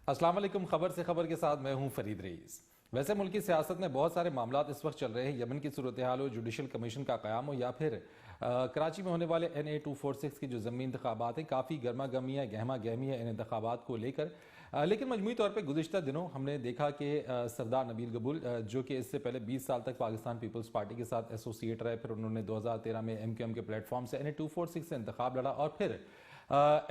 السلام علیکم. خبر سے خبر کے ساتھ میں ہوں فرید رئیس. ویسے ملکی سیاست میں بہت سارے معاملات اس وقت چل رہے ہیں. یمن کی صورتحال ہو، جوڈیشل کمیشن کا قیام ہو، یا پھر کراچی میں ہونے والے NA-246 کی جو ضمنی انتخابات ہیں. کافی گرما گرمی ہے، گہما گہمی ہے ان انتخابات کو لے کر. لیکن مجموعی طور پہ گزشتہ دنوں ہم نے دیکھا کہ سردار نبیل قبول جو کہ اس سے پہلے 20 سال تک پاکستان پیپلز پارٹی کے ساتھ ایسوسیٹ رہے، پھر انہوں نے 2013 میں MQM کے پلیٹ فارم سے NA-246 سے انتخاب لڑا، اور پھر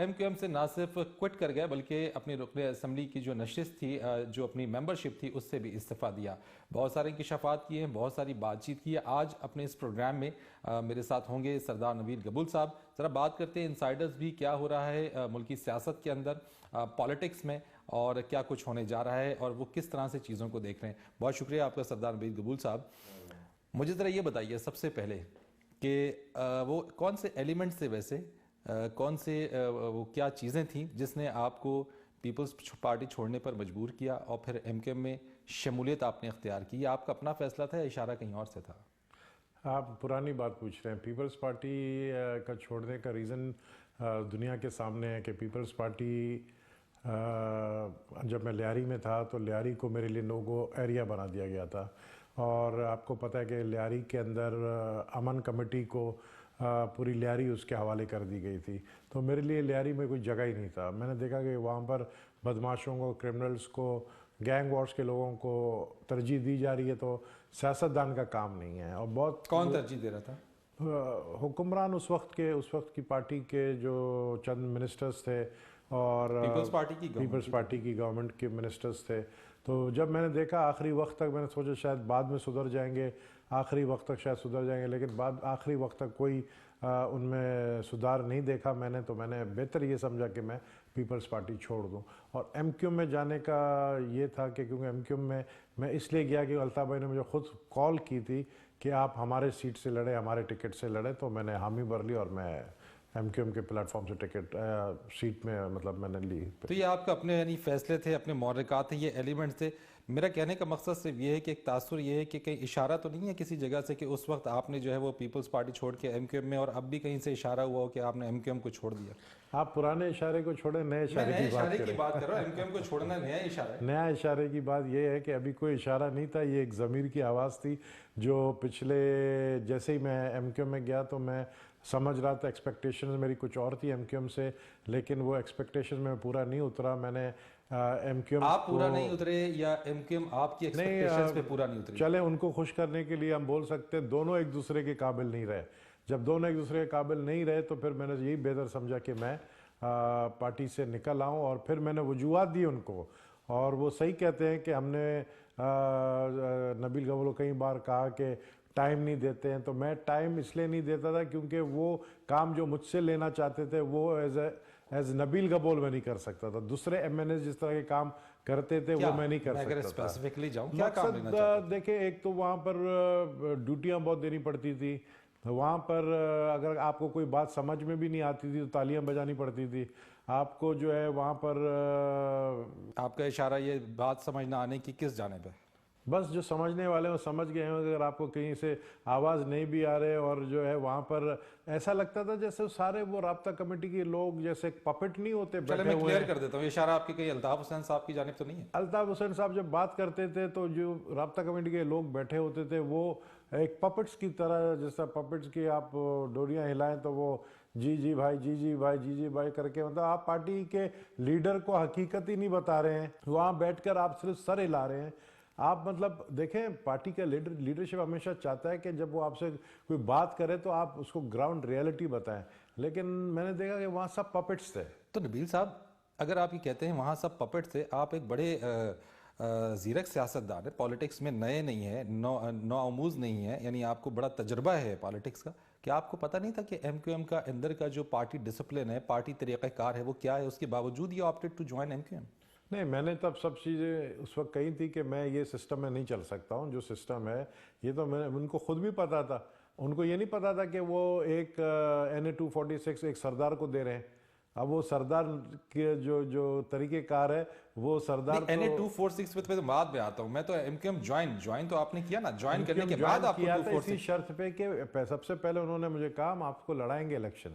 MQM سے نہ صرف کوئٹ کر گئے بلکہ اپنی رکن اسمبلی کی جو نشست تھی، جو اپنی ممبرشپ تھی، اس سے بھی استعفیٰ دیا. بہت سارے انکشافات کیے ہیں، بہت ساری بات چیت کی ہے. آج اپنے اس پروگرام میں میرے ساتھ ہوں گے سردار نبیل قبول صاحب. ذرا بات کرتے ہیں انسائیڈرز بھی کیا ہو رہا ہے ملکی سیاست کے اندر، پالیٹکس میں، اور کیا کچھ ہونے جا رہا ہے اور وہ کس طرح سے چیزوں کو دیکھ رہے ہیں. بہت شکریہ آپ کا سردار نبیل قبول صاحب. مجھے ذرا یہ بتائیے سب سے پہلے کہ وہ کون سے ایلیمنٹ سے، ویسے کون سے وہ کیا چیزیں تھیں جس نے آپ کو پیپلز پارٹی چھوڑنے پر مجبور کیا اور پھر MQM میں شمولیت آپ نے اختیار کی؟ یہ آپ کا اپنا فیصلہ تھا یا اشارہ کہیں اور سے تھا؟ آپ پرانی بات پوچھ رہے ہیں. پیپلز پارٹی کا چھوڑنے کا ریزن دنیا کے سامنے ہے کہ پیپلز پارٹی جب میں لیاری میں تھا تو لیاری کو میرے لیے نو گو ایریا بنا دیا گیا تھا، اور آپ کو پتہ ہے کہ لیاری کے اندر امن کمیٹی کو پوری لیاری اس کے حوالے کر دی گئی تھی. تو میرے لیے لیاری میں کوئی جگہ ہی نہیں تھا. میں نے دیکھا کہ وہاں پر بدماشوں کو، کرمنلز کو، گینگ وارز کے لوگوں کو ترجیح دی جا رہی ہے، تو سیاستدان کا کام نہیں ہے. اور بہت کون ترجیح دے رہا تھا؟ حکمران اس وقت کی پارٹی کے جو چند منسٹرز تھے، اور پیپلز پارٹی کی گورنمنٹ کے منسٹرز تھے. تو جب میں نے دیکھا آخری وقت تک، میں نے سوچا شاید بعد میں سدھر جائیں گے، آخری وقت تک شاید سدھر جائیں گے، لیکن آخری وقت تک کوئی ان میں سدھار نہیں دیکھا میں نے. تو میں نے بہتر یہ سمجھا کہ میں پیپلز پارٹی چھوڑ دوں. اور MQM میں جانے کا یہ تھا کہ کیونکہ MQM میں اس لیے گیا کہ الطاف بھائی نے مجھے خود کال کی تھی کہ آپ ہمارے سیٹ سے لڑے، ہمارے ٹکٹ سے لڑے. تو میں نے حامی بھر لی اور میں MQM کے پلیٹ فارم سے ٹکٹ سیٹ میں مطلب میں نے لی. تو یہ آپ کا اپنے یعنی فیصلے تھے، اپنے محرکات تھے، یہ ایلیمنٹس تھے. میرا کہنے کا مقصد صرف یہ ہے کہ ایک تاثر یہ ہے کہ کہیں اشارہ تو نہیں ہے کسی جگہ سے کہ اس وقت آپ نے جو ہے وہ پیپلز پارٹی چھوڑ کے MQM میں، اور اب بھی کہیں سے اشارہ ہوا ہو کہ آپ نے MQM کو چھوڑ دیا؟ آپ پرانے اشارے کو چھوڑیں، نئے اشارے کی بات کر رہا ہوں. MQM کو چھوڑنا نیا اشارہ ہے. نیا اشارے کی بات یہ ہے کہ ابھی کوئی اشارہ نہیں تھا، یہ ایک ضمیر کی آواز تھی جو پچھلے جیسے ہی میں MQM میں گیا تو میں سمجھ رہا تھا ایکسپیکٹیشنز میری کچھ اور تھی MQM سے، لیکن وہ ایکسپیکٹیشن میں پورا نہیں اترا. میں نے MQM آپ پورا نہیں اترے یا MQM آپ کی ایکسپیکٹیشنز پہ پورا نہیں اتری؟ چلے ان کو خوش کرنے کے لیے ہم بول سکتے ہیں دونوں ایک دوسرے کے قابل نہیں رہے. جب دونوں ایک دوسرے کے قابل نہیں رہے تو پھر میں نے یہی بہتر سمجھا کہ میں پارٹی سے نکل آؤں. اور پھر میں نے وجوہات دی ان کو، اور وہ صحیح کہتے ہیں کہ ہم نے نبیل قبول کو کئی بار کہا کہ ٹائم نہیں دیتے ہیں. تو میں ٹائم اس لیے نہیں دیتا تھا کیونکہ وہ کام جو مجھ سے لینا چاہتے تھے وہ ایز نبیل قبول میں نہیں کر سکتا تھا. دوسرے MNA جس طرح کے کام کرتے تھے وہ میں نہیں کر سکتا تھا. مقصد دیکھیں، ایک تو وہاں پر ڈیوٹیاں بہت دینی پڑتی تھی. وہاں پر اگر آپ کو کوئی بات سمجھ میں بھی نہیں آتی تھی تو تالیاں بجانی پڑتی تھی. آپ کو جو ہے وہاں پر آپ کا اشارہ یہ بات سمجھ نہ آنے کی کس جانب ہے؟ بس جو سمجھنے والے ہیں وہ سمجھ گئے ہیں. اگر آپ کو کہیں سے آواز نہیں بھی آ رہے، اور جو ہے وہاں پر ایسا لگتا تھا جیسے سارے وہ رابطہ کمیٹی کے لوگ جیسے پپٹ نہیں ہوتے بیٹھے ہوئے. میں کلیئر کر دیتا ہوں، یہ اشارہ آپ کے کہیں الطاف حسین صاحب کی جانب تو نہیں ہے؟ الطاف حسین صاحب جب بات کرتے تھے تو جو رابطہ کمیٹی کے لوگ بیٹھے ہوتے تھے وہ ایک پپٹس کی طرح، جس طرح پپٹس کی آپ ڈوریاں ہلائیں تو وہ جی جی بھائی، جی جی بھائی، جی جی بھائی کر کے، مطلب آپ پارٹی کے لیڈر کو حقیقت ہی نہیں بتا رہے ہیں. وہاں بیٹھ کر آپ صرف سر ہلا رہے ہیں. آپ مطلب دیکھیں، پارٹی کا لیڈرشپ ہمیشہ چاہتا ہے کہ جب وہ آپ سے کوئی بات کرے تو آپ اس کو گراؤنڈ ریئلٹی بتائیں. لیکن میں نے دیکھا کہ وہاں سب پپٹس تھے. تو نبیل صاحب، اگر آپ یہ کہتے ہیں وہاں سب پپٹ تھے، آپ ایک بڑے زیرک سیاستدان ہے، پالیٹکس میں نئے نہیں ہیں، نو آموز نہیں ہیں، یعنی آپ کو بڑا تجربہ ہے پالیٹکس کا. کیا آپ کو پتہ نہیں تھا کہ MQM کا اندر کا جو پارٹی ڈسپلن ہے، پارٹی طریقہ کار ہے، وہ کیا ہے؟ اس کے باوجود یہ آپٹیڈ ٹو جوائن MQM. نہیں، میں نے تب سب چیزیں اس وقت کہی تھی کہ میں یہ سسٹم میں نہیں چل سکتا ہوں. جو سسٹم ہے یہ تو ان کو خود بھی پتا تھا. ان کو یہ نہیں پتا تھا کہ وہ ایک NA-246 ایک سردار کو دے رہے ہیں. اب وہ سردار کے جو طریقہ کار ہے وہ سردار NA-246 پہ بعد میں آتا ہوں. میں تو MQM جوائن تو آپ نے کیا نا، جوائن کرنے کے بعد آپ کو کیا تھا اسی شرط پہ کہ سب سے پہلے انہوں نے مجھے کہا ہم آپ کو لڑائیں گے الیکشن.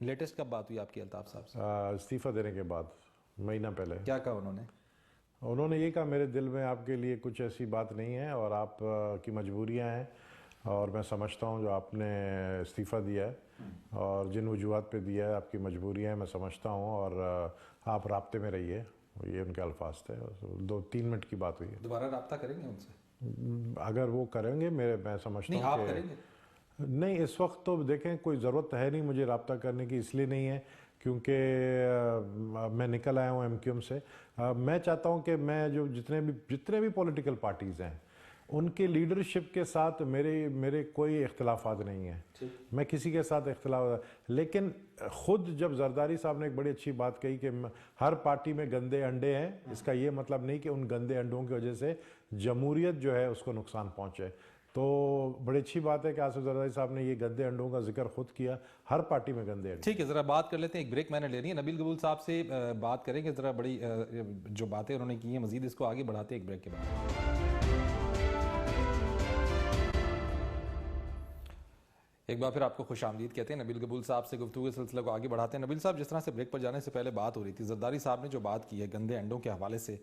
لیٹسٹ کب بات ہوئی آپ کی الطاف صاحب سے؟ استعفیٰ دینے کے بعد مہینہ پہلے کیا کہا انہوں نے؟ یہ کہا میرے دل میں آپ کے لیے کچھ ایسی بات نہیں ہے اور آپ کی مجبوریاں ہیں اور میں سمجھتا ہوں جو آپ نے استعفیٰ دیا ہے اور جن وجوہات پہ دیا ہے آپ کی مجبوریاں ہیں میں سمجھتا ہوں اور آپ رابطے میں رہیے، یہ ان کے الفاظ تھے. 2-3 منٹ کی بات ہوئی ہے. دوبارہ رابطہ کریں گے ان سے؟ اگر وہ کریں گے میں سمجھتا نہیں، ہوں آپ کہ کریں گے؟ نہیں، اس وقت تو دیکھیں کوئی ضرورت ہے نہیں مجھے رابطہ کرنے کی، اس لیے نہیں ہے کیونکہ میں نکل آیا ہوں ایم کیو ایم سے. میں چاہتا ہوں کہ میں جو جتنے بھی پولیٹیکل پارٹیز ہیں ان کے لیڈرشپ کے ساتھ میرے کوئی اختلافات نہیں ہیں، میں کسی کے ساتھ لیکن خود جب زرداری صاحب نے ایک بڑی اچھی بات کہی کہ ہر پارٹی میں گندے انڈے ہیں، اس کا یہ مطلب نہیں کہ ان گندے انڈوں کی وجہ سے جمہوریت جو ہے اس کو نقصان پہنچے. تو بڑی اچھی بات ہے کہ آصف زرداری صاحب نے یہ گندے انڈوں کا ذکر خود کیا، ہر پارٹی میں گندے انڈے. ٹھیک ہے، ذرا بات کر لیتے ہیں، ایک بریک میں نے لینی ہے. نبیل قبول صاحب سے بات کریں گے، ذرا بڑی جو باتیں انہوں نے کی ہیں مزید اس کو آگے بڑھاتے ہیں ایک بریک کے بعد. ایک بار پھر آپ کو خوش آمدید کہتے ہیں. نبیل قبول صاحب سے گفتگو کے سلسلے کو آگے بڑھاتے ہیں. نبیل صاحب، جس طرح سے بریک پر جانے سے پہلے بات ہو رہی تھی، زرداری صاحب نے جو بات کی ہے گندے انڈوں کے حوالے سے،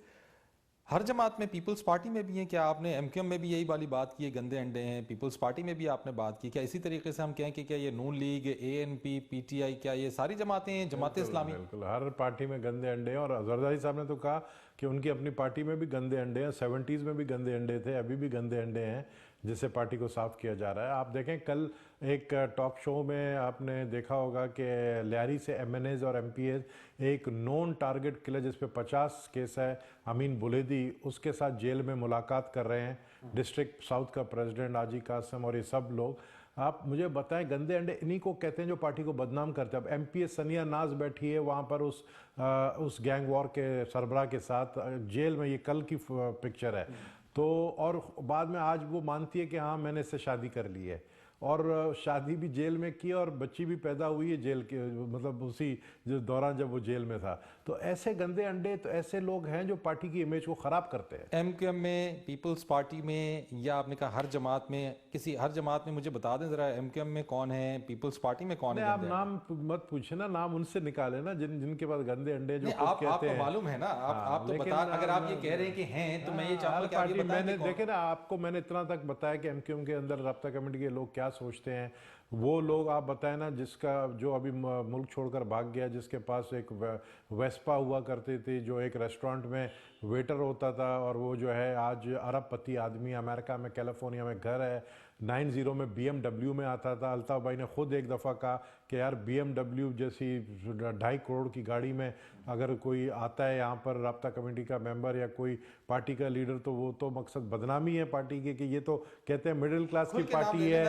ہر جماعت میں پیپلز پارٹی میں بھی ہیں، کیا آپ نے ایم کیو ایم میں بھی یہی والی بات کی ہے گندے انڈے ہیں؟ پیپلز پارٹی میں بھی آپ نے بات کی، کیا اسی طریقے سے ہم کہیں کہ کیا یہ Noon League, A N P, P T I, کیا یہ ساری جماعتیں ہیں، جماعت اسلامی؟ بالکل ہر پارٹی میں گندے انڈے ہیں. اور زرداری صاحب نے تو کہا کہ ان کی اپنی پارٹی میں بھی گندے انڈے ہیں، 70s میں بھی گندے انڈے تھے، ابھی بھی گندے انڈے ہیں جس سے پارٹی کو صاف کیا جا رہا ہے. آپ دیکھیں کل ایک ٹاک شو میں آپ نے دیکھا ہوگا کہ لیاری سے ایم این ایز اور ایم پی ایز ایک نون ٹارگٹ کلر جس پہ 50 کیس ہے، امین بلیدی، اس کے ساتھ جیل میں ملاقات کر رہے ہیں. ڈسٹرکٹ ساؤتھ کا پریزیڈنٹ آجی قاسم اور یہ سب لوگ. آپ مجھے بتائیں گندے انڈے انہی کو کہتے ہیں جو پارٹی کو بدنام کرتے ہیں. اب ایم پی ایس ثانیہ ناز بیٹھی ہے وہاں پر اس گینگ وار کے سربراہ کے ساتھ جیل میں، یہ کل کی پکچر ہے. تو اور بعد میں آج وہ مانتی ہے کہ ہاں میں نے اس سے شادی کر لی ہے، اور شادی بھی جیل میں کی اور بچی بھی پیدا ہوئی ہے جیل کے، مطلب اسی دوران جب وہ جیل میں تھا. تو ایسے گندے انڈے تو ایسے لوگ ہیں جو پارٹی کی امیج کو خراب کرتے ہیں. ایم کیو ایم میں، پیپلز پارٹی میں، یا آپ نے کہا ہر جماعت میں، ہر جماعت میں مجھے بتا دیں ذرا ایم کیو ایم میں کون ہے، پیپلز پارٹی میں کون ہے؟ آپ نام مت پوچھیں نا، نام ان سے نکالے نا جن کے پاس گندے انڈے جو آپ کو معلوم ہے نا، آپ تو بتا، اگر آپ یہ کہہ رہے ہیں کہ ہیں تو میں یہ چاہوں گا کہ آپ یہ بتائیں. میں نے دیکھیں نا، آپ کو میں نے اتنا تک بتایا کہ ایم کیو ایم کے اندر رابطہ کمیٹی کے لوگ کیا سوچتے ہیں. وہ لوگ آپ بتائیں نا جس کا جو ابھی ملک چھوڑ کر بھاگ گیا، جس کے پاس ایک ویسپا ہوا کرتی تھی، جو ایک ریسٹورنٹ میں ویٹر ہوتا تھا، اور وہ جو ہے آج ارب پتی آدمی، امریکہ میں کیلیفورنیا میں گھر ہے، 90 میں بی ایم ڈبلیو میں آتا تھا. الطاف بھائی نے خود ایک دفعہ کہا کہ یار بی ایم ڈبلیو جیسی 2.5 کروڑ کی گاڑی میں اگر کوئی آتا ہے یہاں پر رابطہ کمیٹی کا ممبر یا کوئی پارٹی کا لیڈر، تو وہ تو مقصد بدنامی ہے پارٹی کی، کہ یہ تو کہتے ہیں مڈل کلاس کی پارٹی ہے.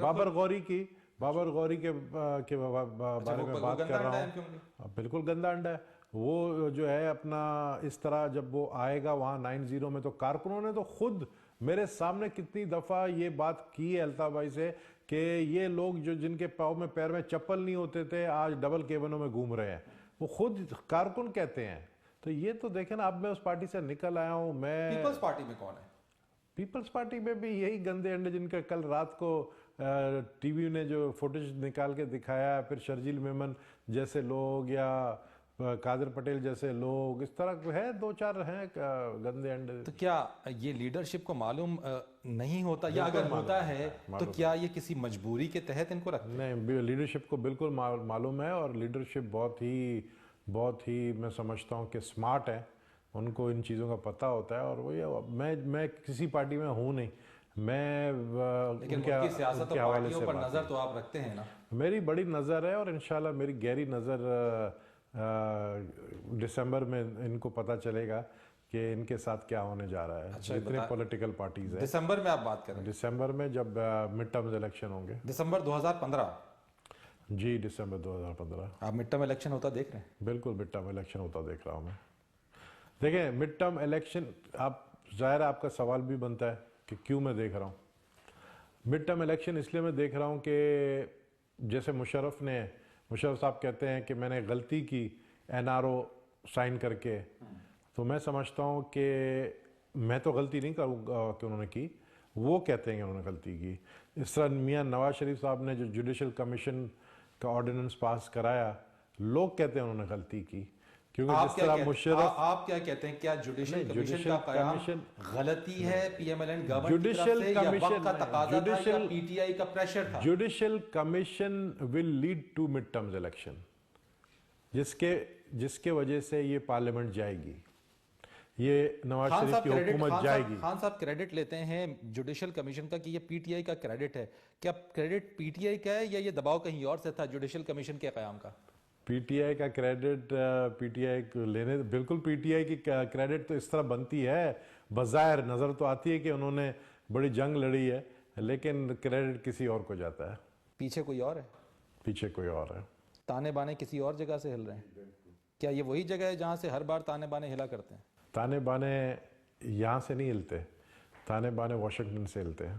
بابر غوری کے بارے میں بات کر رہا ہوں. بالکل گندا انڈا ہے وہ، جو ہے اپنا اس طرح جب وہ آئے گا وہاں 90 میں، تو کارکنوں نے تو خود میرے سامنے کتنی دفعہ یہ بات کی ہے الطاف بھائی سے کہ یہ لوگ جو جن کے پاؤں میں پیر میں چپل نہیں ہوتے تھے آج ڈبل کیبنوں میں گھوم رہے ہیں، وہ خود کارکن کہتے ہیں. تو یہ تو دیکھیں نا، اب میں اس پارٹی سے نکل آیا ہوں. میں پیپلز پارٹی میں کون ہے؟ پیپلز پارٹی میں بھی یہی گندے انڈے جن کا کل رات کو ٹی وی نے جو فوٹیج نکال کے دکھایا، پھر شرجیل میمن جیسے لوگ یا قادر پٹیل جیسے لوگ، اس طرح ہے 2-4 ہیں گندے انڈے. تو کیا یہ لیڈرشپ کو معلوم نہیں ہوتا، یا اگر ہوتا ہے تو کیا یہ کسی مجبوری کے تحت ان کو رکھتے ہیں؟ نہیں، لیڈرشپ کو بالکل معلوم ہے، اور لیڈرشپ بہت ہی میں سمجھتا ہوں کہ سمارٹ ہے، ان کو ان چیزوں کا پتہ ہوتا ہے. اور وہ میں کسی پارٹی میں ہوں نہیں، میں لیکن ملک کی سیاست اور پارٹیوں پر نظر تو آپ رکھتے ہیں نا؟ میری بڑی نظر ہے، اور انشاءاللہ میری گہری نظر دسمبر میں ان کو پتہ چلے گا کہ ان کے ساتھ کیا ہونے جا رہا ہے. جتنے پولیٹیکل پارٹیز ہیں دسمبر میں آپ بات کریں؟ دسمبر میں جب مڈ ٹرمز الیکشن ہوں گے. دسمبر 2015؟ جی، دسمبر 2015. آپ مڈ ٹرم الیکشن ہوتا دیکھ رہے ہیں؟ بالکل مڈ ٹرم الیکشن ہوتا دیکھ رہا ہوں میں. دیکھیں مڈ ٹرم الیکشن، آپ ظاہر ہے آپ کا سوال بھی بنتا ہے کہ کیوں میں دیکھ رہا ہوں. مڈ ٹرم الیکشن اس لیے میں دیکھ رہا ہوں کہ جیسے مشرف صاحب کہتے ہیں کہ میں نے غلطی کی این آر او سائن کر کے، تو میں سمجھتا ہوں کہ میں تو غلطی نہیں کروں گا کہ انہوں نے کی، وہ کہتے ہیں کہ انہوں نے غلطی کی. اس طرح میاں نواز شریف صاحب نے جو جوڈیشل کمیشن کا آرڈیننس پاس کرایا. لوگ کہتے ہیں انہوں نے غلطی کی کیونکہ آپ جس کیا طرح کہتے مشرف آپ کیا کہتے ہیں؟ کیا جوڈیشل کمیشن جوڈیشل کا قیام کمیشن غلطی ہے P M L N government کی طرف جوڈیشل سے، یا وقت کمیشن کا تقاضا تھا، یا پی ٹی آئی کا پریشر تھا؟ Judicial commission will lead to mid terms election, جس کے وجہ سے یہ پارلیمنٹ جائے گی، یہ نواز شریف کی حکومت جائے گی. خان صاحب کریڈٹ لیتے ہیں جوڈیشل کمیشن کا کہ یہ پی ٹی آئی کا کریڈٹ ہے. کیا کریڈٹ پی ٹی آئی کا ہے یا یہ دباؤ کہیں اور سے تھا جوڈیشل کمیشن کے قیام کا؟ پی ٹی آئی کا کریڈٹ پی ٹی آئی کو لینے، بالکل پی ٹی آئی کی کریڈٹ تو اس طرح بنتی ہے، بظاہر نظر تو آتی ہے کہ انہوں نے بڑی جنگ لڑی ہے، لیکن کریڈٹ کسی اور کو جاتا ہے. پیچھے کوئی اور ہے، پیچھے کوئی اور ہے. تانے بانے کسی اور جگہ سے ہل رہے ہیں. کیا یہ وہی جگہ ہے جہاں سے ہر بار تانے بانے ہلا کرتے ہیں؟ تانے بانے یہاں سے نہیں ہلتے، تانے بانے واشنگٹن سے ہلتے ہیں.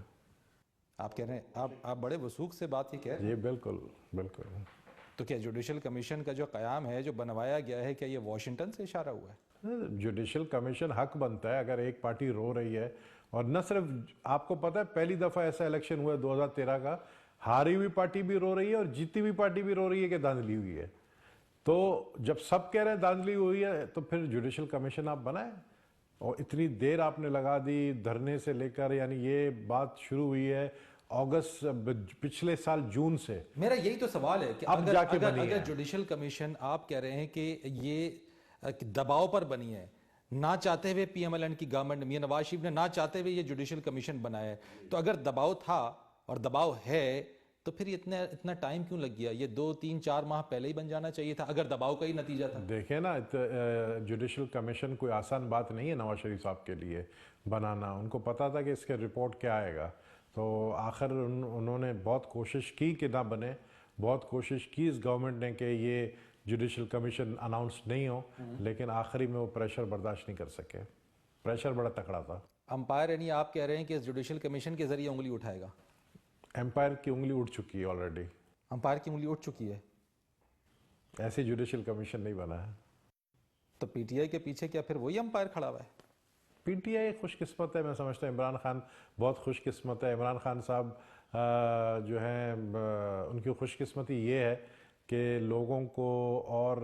آپ کہہ رہے ہیں، آپ بڑے وثوق سے بات یہ کہہ رہے ہیں. یہ بالکل بالکل. تو کیا جوڈیشل کمیشن کا جو قیام ہے، جو بنوایا گیا ہے، کیا یہ واشنگٹن سے اشارہ ہوا ہے؟ جوڈیشل کمیشن حق بنتا ہے اگر ایک پارٹی رو رہی ہے، اور نہ صرف آپ کو پتہ ہے پہلی دفعہ ایسا الیکشن ہوا ہے 2013 کا، ہاری ہوئی پارٹی بھی رو رہی ہے اور جیتی ہوئی پارٹی بھی رو رہی ہے کہ دھاندلی ہوئی ہے. تو جب سب کہہ رہے ہیں دھاندلی ہوئی ہے تو پھر جوڈیشل کمیشن آپ بنائیں. اور اتنی دیر آپ نے لگا دی دھرنے سے لے کر، یعنی یہ بات شروع ہوئی ہے اگست پچھلے سال جون سے. میرا یہی تو سوال ہے کہ اب جا کے بنی اگر ہے. جوڈیشل کمیشن آپ کہہ رہے ہیں کہ یہ دباؤ پر بنی ہے، نہ چاہتے ہوئے پی ایم ایل این کی گورنمنٹ میاں نواز شریف نے نہ چاہتے ہوئے یہ جوڈیشل کمیشن بنایا ہے، تو اگر دباؤ تھا اور دباؤ ہے تو پھر اتنا ٹائم کیوں لگ گیا؟ یہ 2 3 4 ماہ پہلے ہی بن جانا چاہیے تھا اگر دباؤ کا ہی نتیجہ تھا. دیکھیں نا، جوڈیشل کمیشن کوئی آسان بات نہیں ہے نواز شریف صاحب کے لیے بنانا. ان کو پتا تھا کہ اس کے رپورٹ کیا آئے گا، تو آخر انہوں نے بہت کوشش کی کہ نہ بنے، بہت کوشش کی اس گورنمنٹ نے کہ یہ جوڈیشل کمیشن اناؤنس نہیں ہو، لیکن آخری میں وہ پریشر برداشت نہیں کر سکے. پریشر بڑا تکڑا تھا. امپائر یعنی آپ کہہ رہے ہیں کہ اس جوڈیشل کمیشن کے ذریعے انگلی اٹھائے گا؟ امپائر کی انگلی اٹھ چکی ہے آلریڈی. امپائر کی انگلی اٹھ چکی ہے؟ ایسی جوڈیشل کمیشن نہیں بنا ہے. تو پی ٹی آئی کے پیچھے کیا پھر وہی امپائر کھڑا ہوا ہے؟ پی ٹی آئی خوش قسمت ہے، میں سمجھتا ہوں عمران خان بہت خوش قسمت ہے. عمران خان صاحب جو ہیں ان کی خوش قسمتی یہ ہے کہ لوگوں کو اور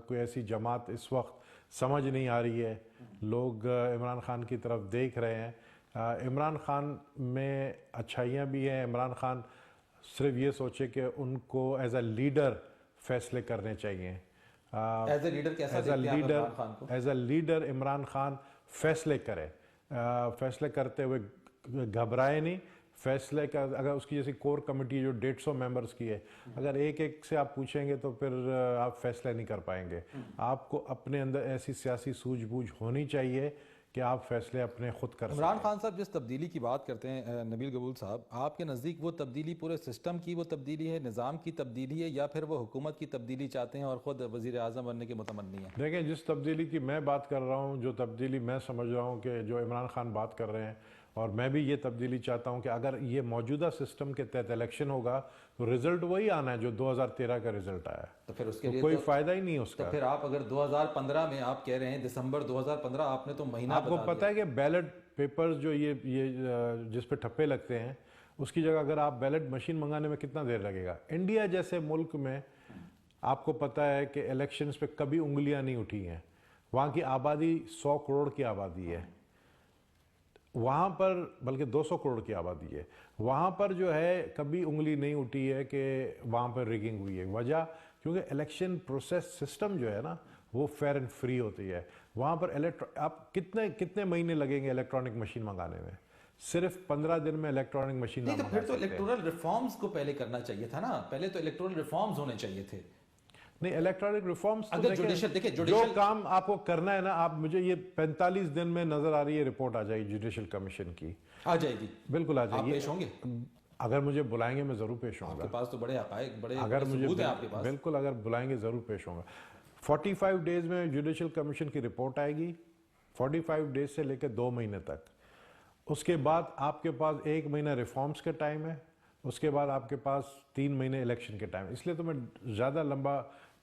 کوئی ایسی جماعت اس وقت سمجھ نہیں آ رہی ہے. لوگ عمران خان کی طرف دیکھ رہے ہیں. عمران خان میں اچھائیاں بھی ہیں. عمران خان صرف یہ سوچے کہ ان کو ایز اے لیڈر فیصلے کرنے چاہیے. ایز اے لیڈر کیسا دیکھتے ہیں آپ عمران خان کو؟ As a leader Imran Khan فیصلے کرے، فیصلے کرتے ہوئے گھبرائے نہیں. فیصلے کا اگر اس کی جیسی کور کمیٹی جو 150 ممبرز کی ہے، اگر ایک ایک سے آپ پوچھیں گے تو پھر آپ فیصلے نہیں کر پائیں گے. آپ کو اپنے اندر ایسی سیاسی سوجھ بوجھ ہونی چاہیے کہ آپ فیصلے اپنے خود کر سکیں. عمران خان صاحب جس تبدیلی کی بات کرتے ہیں نبیل قبول صاحب، آپ کے نزدیک وہ تبدیلی پورے سسٹم کی وہ تبدیلی ہے، نظام کی تبدیلی ہے، یا پھر وہ حکومت کی تبدیلی چاہتے ہیں اور خود وزیر اعظم بننے کے متمنی ہیں؟ دیکھیں، جس تبدیلی کی میں بات کر رہا ہوں، جو تبدیلی میں سمجھ رہا ہوں کہ جو عمران خان بات کر رہے ہیں، اور میں بھی یہ تبدیلی چاہتا ہوں کہ اگر یہ موجودہ سسٹم کے تحت الیکشن ہوگا تو رزلٹ وہی آنا ہے جو 2013 کا رزلٹ آیا ہے. تو پھر اس کے لیے کوئی فائدہ ہی نہیں اس تو کا. پھر آپ اگر 2015 میں آپ کہہ رہے ہیں دسمبر 2015، آپ نے تو مہینہ آپ کو پتہ ہے کہ بیلٹ پیپرز جو یہ جس پہ ٹھپے لگتے ہیں، اس کی جگہ اگر آپ بیلٹ مشین منگانے میں کتنا دیر لگے گا؟ انڈیا جیسے ملک میں آپ کو پتہ ہے کہ الیکشنز پہ کبھی انگلیاں نہیں اٹھی ہیں. وہاں کی آبادی 100 کروڑ کی آبادی ہے. وہاں پر بلکہ 200 کروڑ کی آبادی ہے. وہاں پر جو ہے کبھی انگلی نہیں اٹھی ہے کہ وہاں پر ریگنگ ہوئی ہے. وجہ کیونکہ الیکشن پروسیس سسٹم جو ہے نا وہ فیئر اینڈ فری ہوتی ہے. وہاں پر آپ کتنے مہینے لگیں گے الیکٹرانک مشین منگانے میں؟ صرف 15 دن میں الیکٹرانک مشین نہیں. تو پھر تو الیکٹورل ریفارمز کو پہلے کرنا چاہیے تھا نا، پہلے تو الیکٹورل ریفارمز ہونے چاہیے تھے. نہیں، الیکٹرانک ریفارمز دیکھیں جو کام آپ کو کرنا ہے نا، آپ مجھے یہ 45 دن میں نظر آ رہی ہے رپورٹ آ جائے گی جوڈیشل کمیشن کی. آ جائے گی؟ بالکل آ جائے گی. پیش ہوں گے؟ اگر مجھے بلائیں گے میں ضرور پیش ہوں گا. آپ کے پاس تو بڑے حقائق، بڑے مجھے ثبوت ہیں آپ کے پاس. بالکل اگر بلائیں گے ضرور پیش ہوں گا. 45 ڈیز میں جوڈیشل کمیشن کی رپورٹ آئے گی. 45 ڈیز سے لے کے 2 مہینے تک. اس کے بعد آپ کے پاس 1 مہینہ ریفارمز کا ٹائم ہے. اس کے بعد آپ کے پاس 3 مہینے الیکشن کے ٹائم. اس لیے تو میں زیادہ لمبا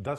10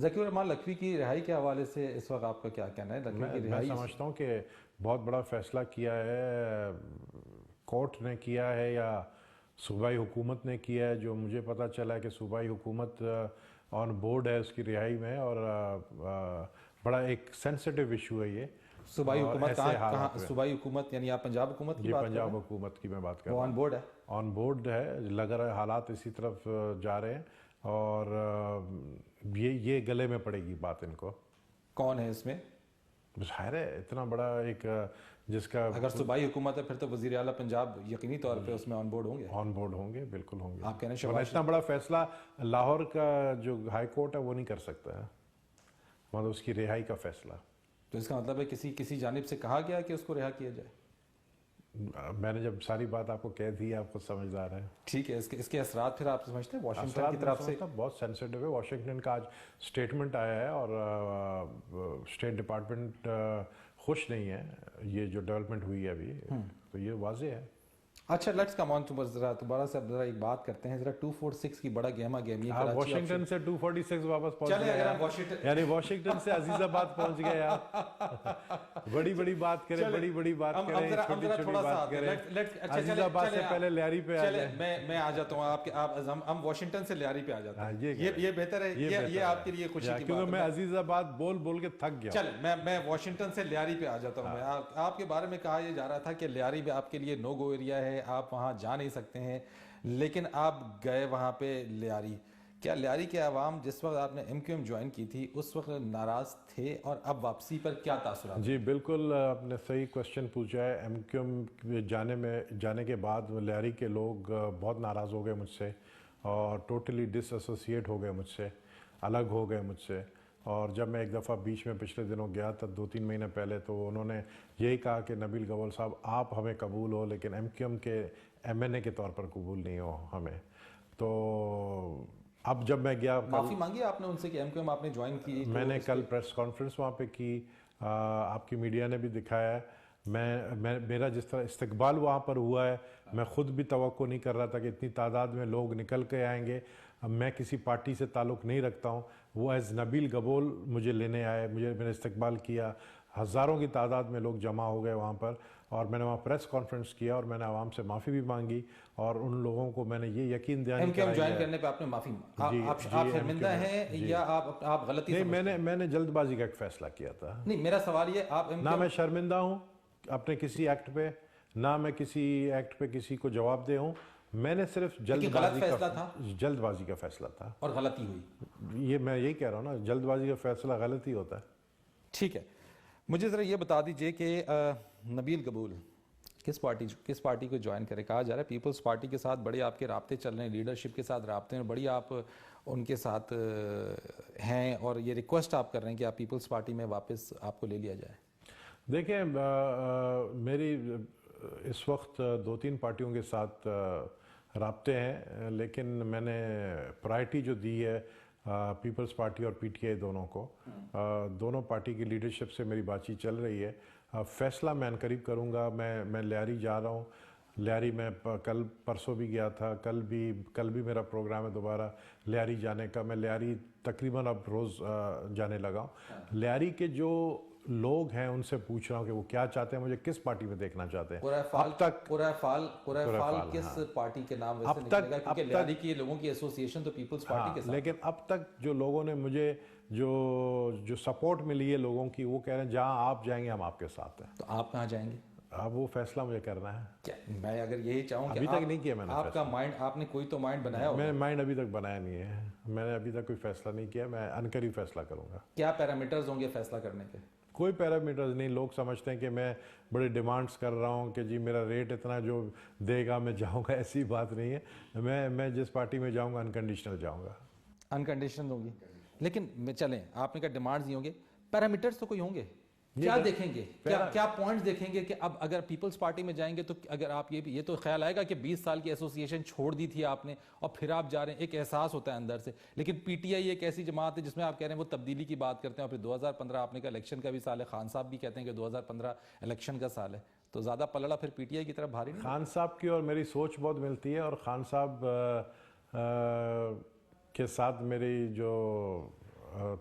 ذکی الرحمان لکھوی کی رہائی کے حوالے سے اس وقت آپ کا کیا کہنا ہے؟ لکھوی کی میں رہائی سمجھتا ہوں کہ بہت بڑا فیصلہ کیا ہے کورٹ نے کیا ہے یا صوبائی حکومت نے کیا ہے. جو مجھے پتہ چلا ہے کہ صوبائی حکومت آن بورڈ ہے اس کی رہائی میں, اور بڑا ایک سینسٹیو ایشو ہے یہ. صوبائی اور حکومت ایسے کہاں حالات میں صوبائی حکومت یعنی آپ پنجاب حکومت کی یہ بات کر رہے پنجاب ہیں؟ حکومت کی میں بات کر وہ رہا آن ہوں. بورڈ ہے. آن بورڈ ہے, لگ رہا ہے حالات اسی طرف جا رہے ہیں, اور یہ گلے میں پڑے گی بات ان کو. کون ہے اس میں؟ ظاہر ہے اتنا بڑا ایک جس کا اگر صوبائی حکومت ہے پھر تو وزیر اعلیٰ پنجاب یقینی طور پہ اس میں آن بورڈ ہوں گے. آن بورڈ ہوں گے, بالکل ہوں گے. آپ کہہ رہے ہیں ورنہ شہباز اتنا بڑا فیصلہ لاہور کا جو ہائی کورٹ ہے وہ نہیں کر سکتا ہے, مطلب اس کی رہائی کا فیصلہ. تو اس کا مطلب ہے کسی جانب سے کہا گیا کہ اس کو رہا کیا جائے؟ میں نے جب ساری بات آپ کو کہہ دی, آپ خود سمجھدار ہیں. ٹھیک ہے, اس کے اثرات پھر آپ سمجھتے ہیں واشنگٹن اثرات کی میں طرف سے؟ سمجھتا ہوں بہت سینسیٹیو ہے. واشنگٹن کا آج اسٹیٹمنٹ آیا ہے اور اسٹیٹ ڈپارٹمنٹ خوش نہیں ہے یہ جو ڈیولپمنٹ ہوئی ہے ابھی, تو یہ واضح ہے. اچھا لیٹس کم آن ٹو دوبارہ سے ذرا ایک بات کرتے ہیں. ذرا 246 کی بڑا گہما گہمی ہے. آپ واشنگٹن سے 246 واپس پہنچ چلے گئے, اگر ہم واشنگٹن یعنی واشنگٹن سے عزیز آباد پہنچ گئے آپ. بڑی بڑی بات کریں, بڑی بڑی بات کریں, چھوٹی چھوٹی بات کریں. عزیز آباد سے پہلے لیاری پہ آ جائیں. میں آ جاتا ہوں, ہم واشنگٹن سے لیاری پہ آ جاتے ہیں. یہ بہتر ہے, یہ آپ کے لیے خوشی کی بات ہے. کیونکہ میں عزیز آباد بول بول کے تھک گیا. چلے میں واشنگٹن سے لیاری پہ آ جاتا ہوں. میں آپ کے بارے میں کہا یہ جا رہا تھا کہ لیاری بھی آپ کے لیے نو گو ایریا ہے, آپ وہاں جا نہیں سکتے ہیں, لیکن آپ گئے وہاں پہ لیاری. کیا لیاری کے عوام جس وقت آپ نے ایم کیو ایم جوائن کی تھی اس وقت ناراض تھے, اور اب واپسی پر کیا تاثرات؟ جی بالکل, آپ نے صحیح کوشچن پوچھا ہے. ایم کیو ایم جانے کے بعد لیاری کے لوگ بہت ناراض ہو گئے مجھ سے, اور ٹوٹلی ڈس ایسوسیٹ ہو گئے مجھ سے, الگ ہو گئے مجھ سے. اور جب میں ایک دفعہ بیچ میں پچھلے دنوں گیا تھا 2-3 مہینے پہلے, تو انہوں نے یہی کہا کہ نبیل گول صاحب آپ ہمیں قبول ہو, لیکن ایم کیو ایم کے ایم این اے کے طور پر قبول نہیں ہو ہمیں. تو اب جب میں گیا, معافی مانگی آپ نے ان سے کہ ایم کیو ایم آپ نے جوائن کی؟ میں نے کل پریس کانفرنس وہاں پہ کی, آپ کی میڈیا نے بھی دکھایا ہے. میرا جس طرح استقبال وہاں پر ہوا ہے, میں خود بھی توقع نہیں کر رہا تھا کہ اتنی تعداد میں لوگ نکل کے آئیں گے. میں کسی پارٹی سے تعلق نہیں رکھتا ہوں, وہ ایز نبیل گبول مجھے لینے آئے, میں نے استقبال کیا. ہزاروں کی تعداد میں لوگ جمع ہو گئے وہاں پر, اور میں نے وہاں پریس کانفرنس کیا, اور میں نے عوام سے معافی بھی مانگی, اور ان لوگوں کو میں نے یہ یقین دلایا. ایم کیو ایم جوائن کرنے پہ آپ نے معافی مانگی؟ آپ شرمندہ ہیں یا آپ غلطی؟ نہیں, میں نے جلد بازی کا ایک فیصلہ کیا تھا. نہیں, میرا سوال یہ, آپ نہ میں شرمندہ ہوں اپنے کسی ایکٹ پہ, نہ میں کسی ایکٹ پہ کسی کو جواب دہ ہوں. میں نے صرف جلد بازی کا فیصلہ تھا, اور غلطی ہوئی. یہ میں یہی کہہ رہا ہوں نا, جلد بازی کا فیصلہ غلط ہی ہوتا ہے. ٹھیک ہے, مجھے ذرا یہ بتا دیجئے کہ نبیل گبول کس پارٹی کو جوائن کرے؟ کہا جا رہا ہے پیپلز پارٹی کے ساتھ بڑے آپ کے رابطے چل رہے ہیں, لیڈرشپ کے ساتھ رابطے ہیں, بڑی آپ ان کے ساتھ ہیں, اور یہ ریکویسٹ آپ کر رہے ہیں کہ آپ پیپلز پارٹی میں واپس آپ کو لے لیا جائے. دیکھیں, میری اس وقت 2-3 پارٹیوں کے ساتھ رابطے ہیں, لیکن میں نے پرائرٹی جو دی ہے پیپلز پارٹی اور پی ٹی آئی دونوں کو. دونوں پارٹی کی لیڈرشپ سے میری بات چیت چل رہی ہے. فیصلہ میں عنقریب کروں گا. میں لیاری جا رہا ہوں. لیاری میں کل پرسوں بھی گیا تھا, کل بھی میرا پروگرام ہے دوبارہ لیاری جانے کا. میں لیاری تقریباً اب روز جانے لگا ہوں. لیاری کے جو لوگ ہیں ان سے پوچھ رہا ہوں کہ وہ کیا چاہتے ہیں, مجھے کس پارٹی میں دیکھنا چاہتے ہیں. اب تک قرہ فال کس پارٹی کے نام ویسے نکلے گا, کیونکہ لیاری کی لوگوں کی ایسوسیشن تو پیپلز پارٹی کے ساتھ. لیکن اب تک جو لوگوں نے مجھے جو سپورٹ ملی ہے لوگوں کی, وہ کہہ رہے ہیں جہاں آپ جائیں گے ہم آپ کے ساتھ ہیں. تو آپ کہاں جائیں گے؟ اب وہ فیصلہ مجھے کرنا ہے. کیا میں اگر یہی چاہوں کہ ابھی تک نہیں کیا میں نے آپ کا مائنڈ, آپ نے کوئی تو مائنڈ بنایا ہوگا. میں نے مائنڈ ابھی تک بنایا نہیں ہے, میں نے ابھی تک کوئی فیصلہ نہیں کیا. میں عنقریب فیصلہ کروں گا. کیا پیرامیٹرز ہوں گے فیصلہ کرنے کے؟ کوئی پیرامیٹرز نہیں. لوگ سمجھتے ہیں کہ میں بڑے ڈیمانڈز کر رہا ہوں کہ جی میرا ریٹ اتنا جو دے گا میں جاؤں گا, ایسی بات نہیں ہے. میں جس پارٹی میں جاؤں گا انکنڈیشنل جاؤں گا. انکنڈیشنل ہوں گی, لیکن چلیں آپ نے کہا ڈیمانڈز نہیں ہوں گے, پیرامیٹرز تو کوئی ہوں گے. کیا دیکھیں گے, کیا پوائنٹس دیکھیں گے کہ اب اگر پیپلز پارٹی میں جائیں گے تو اگر آپ یہ تو خیال آئے گا کہ 20 سال کی ایسوسیشن چھوڑ دی تھی آپ نے اور پھر آپ جا رہے ہیں, ایک احساس ہوتا ہے اندر سے. لیکن پی ٹی آئی ایک ایسی جماعت ہے جس میں آپ کہہ رہے ہیں وہ تبدیلی کی بات کرتے ہیں, اور پھر 2015 آپ نے کہا الیکشن کا بھی سال ہے, خان صاحب بھی کہتے ہیں کہ 2015 الیکشن کا سال ہے, تو زیادہ پلڑا پھر پی ٹی آئی کی طرف بھاری نہیں؟ خان صاحب کی اور میری سوچ بہت ملتی ہے, اور خان صاحب کے ساتھ میری جو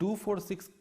246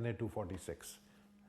NA 246